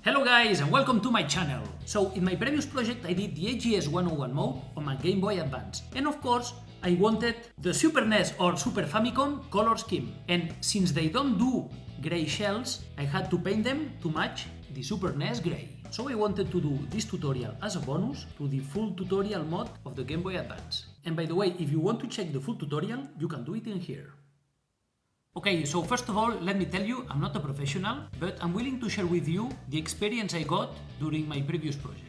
Hello guys and welcome to my channel. So in my previous project I did the AGS-101 mode on my Game Boy Advance, and of course I wanted the Super NES or Super Famicom color scheme, and since they don't do grey shells I had to paint them to match the Super NES grey. So I wanted to do this tutorial as a bonus to the full tutorial mod of the Game Boy Advance. And by the way, if you want to check the full tutorial, you can do it in here. Okay, so first of all, let me tell you, I'm not a professional, but I'm willing to share with you the experience I got during my previous project.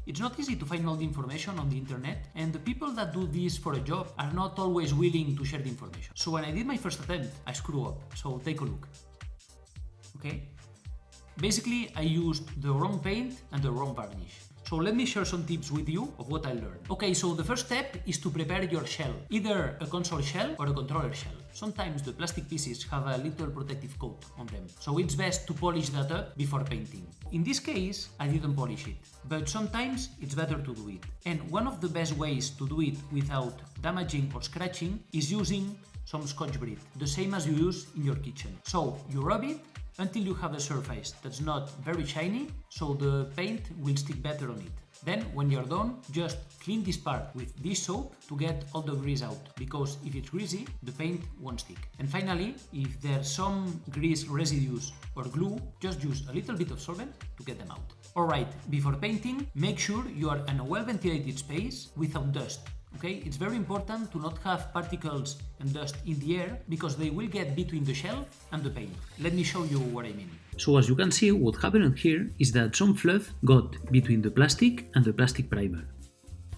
It's not easy to find all the information on the internet, and the people that do this for a job are not always willing to share the information. So when I did my first attempt, I screwed up, so take a look. Okay? Basically, I used the wrong paint and the wrong varnish. So let me share some tips with you of what I learned. Okay, so the first step is to prepare your shell, either a console shell or a controller shell. Sometimes the plastic pieces have a little protective coat on them, so it's best to polish that up before painting. In this case, I didn't polish it, but sometimes it's better to do it. And one of the best ways to do it without damaging or scratching is using some Scotch-Brite, the same as you use in your kitchen. So you rub it until you have a surface that's not very shiny, so the paint will stick better on it. Then, when you're done, just clean this part with this soap to get all the grease out, because if it's greasy, the paint won't stick. And finally, if there's some grease residues or glue, just use a little bit of solvent to get them out. Alright, before painting, make sure you are in a well-ventilated space without dust. Okay, it's very important to not have particles and dust in the air because they will get between the shell and the paint. Let me show you what I mean. So as you can see, what happened here is that some fluff got between the plastic and the plastic primer.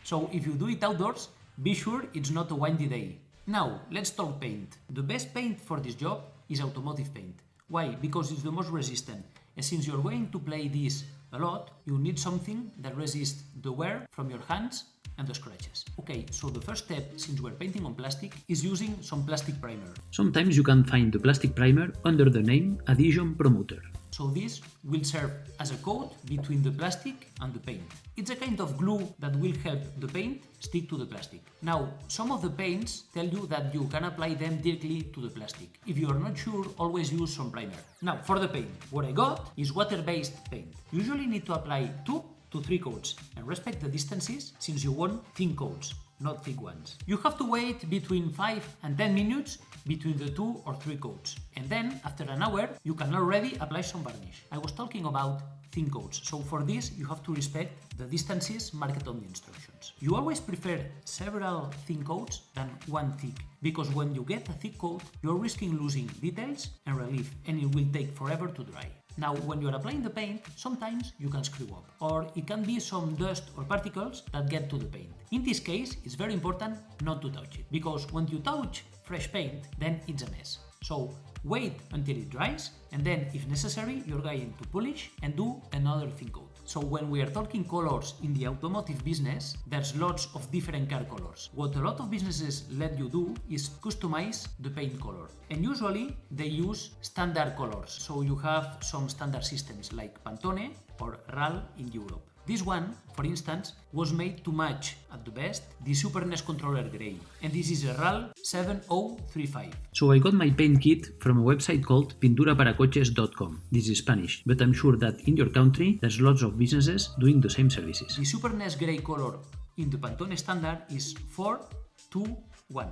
So if you do it outdoors, be sure it's not a windy day. Now, let's talk paint. The best paint for this job is automotive paint. Why? Because it's the most resistant. And since you're going to play this a lot, you need something that resists the wear from your hands and the scratches. Okay, so the first step, since we're painting on plastic, is using some plastic primer. Sometimes you can find the plastic primer under the name Adhesion Promoter. So this will serve as a coat between the plastic and the paint. It's a kind of glue that will help the paint stick to the plastic. Now, some of the paints tell you that you can apply them directly to the plastic. If you are not sure, always use some primer. Now, for the paint, what I got is water-based paint. You usually need to apply 2 to 3 coats and respect the distances since you want thin coats, not thick ones. You have to wait between 5 and 10 minutes between the 2 or 3 coats, and then after an hour you can already apply some varnish. I was talking about thin coats, so for this you have to respect the distances marked on the instructions. You always prefer several thin coats than one thick, because when you get a thick coat you're risking losing details and relief, and it will take forever to dry. Now, when you are applying the paint, sometimes you can screw up, or it can be some dust or particles that get to the paint. In this case, it's very important not to touch it, because when you touch fresh paint, then it's a mess. So wait until it dries, and then if necessary, you're going to polish and do another thin coat. So when we are talking colors in the automotive business, there's lots of different car colors. What a lot of businesses let you do is customize the paint color. And usually they use standard colors. So you have some standard systems like Pantone or RAL in Europe. This one, for instance, was made to match, at the best, the Super NES controller grey, and this is a RAL 7035. So I got my paint kit from a website called pinturaparacoches.com. This is Spanish, but I'm sure that in your country there's lots of businesses doing the same services. The Super NES grey color in the Pantone standard is 421.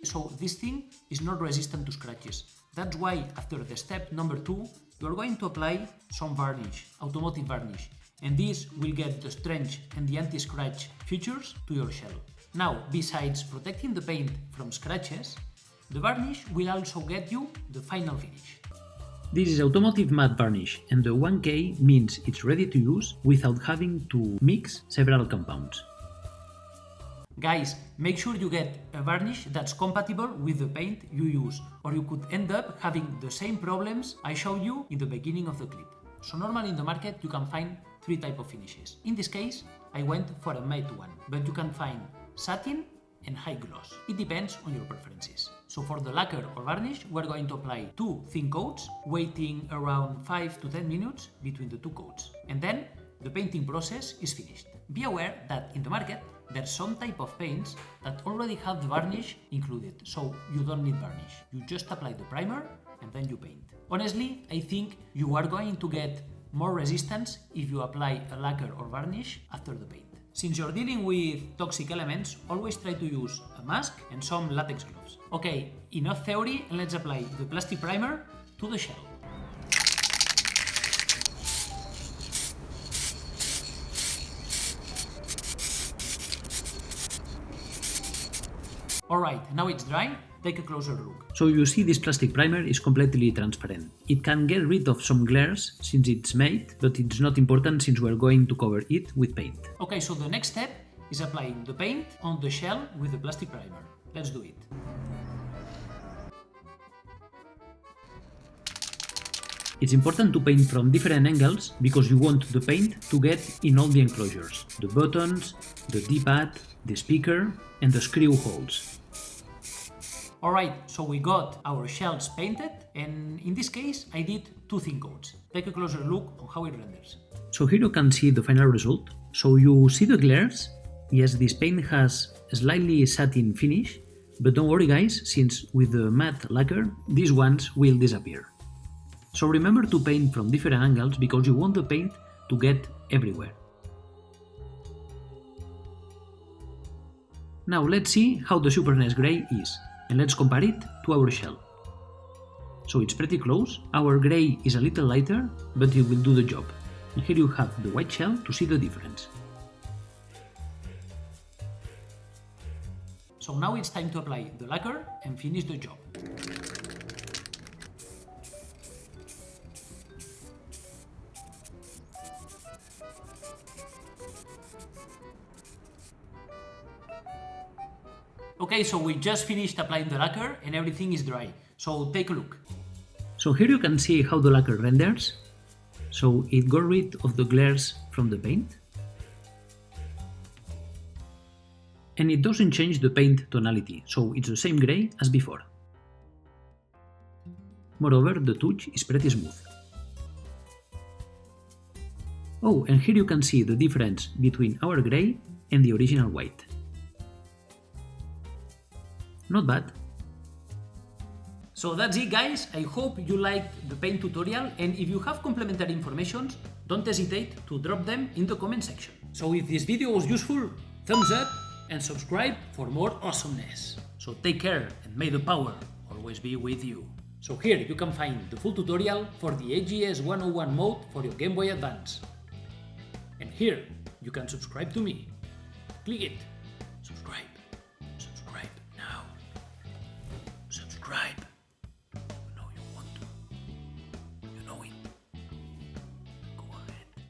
So this thing is not resistant to scratches. That's why after the step number 2, you're going to apply some varnish, automotive varnish, and this will get the strength and the anti-scratch features to your shell. Now, besides protecting the paint from scratches, the varnish will also get you the final finish. This is automotive matte varnish, and the 1K means it's ready to use without having to mix several compounds. Guys, make sure you get a varnish that's compatible with the paint you use, or you could end up having the same problems I showed you in the beginning of the clip. So normally in the market you can find 3 types of finishes. In this case, I went for a matte one, but you can find satin and high gloss. It depends on your preferences. So for the lacquer or varnish, we're going to apply 2 thin coats, waiting around 5 to 10 minutes between the 2 coats. And then the painting process is finished. Be aware that in the market There's some type of paints that already have the varnish included, so you don't need varnish. You just apply the primer and then you paint. Honestly, I think you are going to get more resistance if you apply a lacquer or varnish after the paint. Since you're dealing with toxic elements, always try to use a mask and some latex gloves. Okay, enough theory, and let's apply the plastic primer to the shell. Alright, now it's dry, take a closer look. So you see this plastic primer is completely transparent. It can get rid of some glares since it's made, but it's not important since we're going to cover it with paint. Okay, so the next step is applying the paint on the shell with the plastic primer. Let's do it. It's important to paint from different angles because you want the paint to get in all the enclosures, the buttons, the D-pad, the speaker, and the screw holes. Alright, so we got our shells painted, and in this case I did two thin coats. Take a closer look on how it renders. So here you can see the final result. So you see the glares? Yes, this paint has a slightly satin finish, but don't worry guys, since with the matte lacquer, these ones will disappear. So remember to paint from different angles because you want the paint to get everywhere. Now let's see how the Superness Grey is, and let's compare it to our shell. So it's pretty close, our grey is a little lighter, but it will do the job. And here you have the white shell to see the difference. So now it's time to apply the lacquer and finish the job. Okay, so we just finished applying the lacquer and everything is dry, so take a look. So here you can see how the lacquer renders. So it got rid of the glares from the paint. And it doesn't change the paint tonality, so it's the same grey as before. Moreover, the touch is pretty smooth. Oh, and here you can see the difference between our grey and the original white. Not bad. So that's it guys, I hope you liked the paint tutorial, and if you have complementary information, don't hesitate to drop them in the comment section. So if this video was useful, thumbs up and subscribe for more awesomeness. So take care and may the power always be with you. So here you can find the full tutorial for the AGS-101 mode for your Game Boy Advance. And here you can subscribe to me. Click it, subscribe.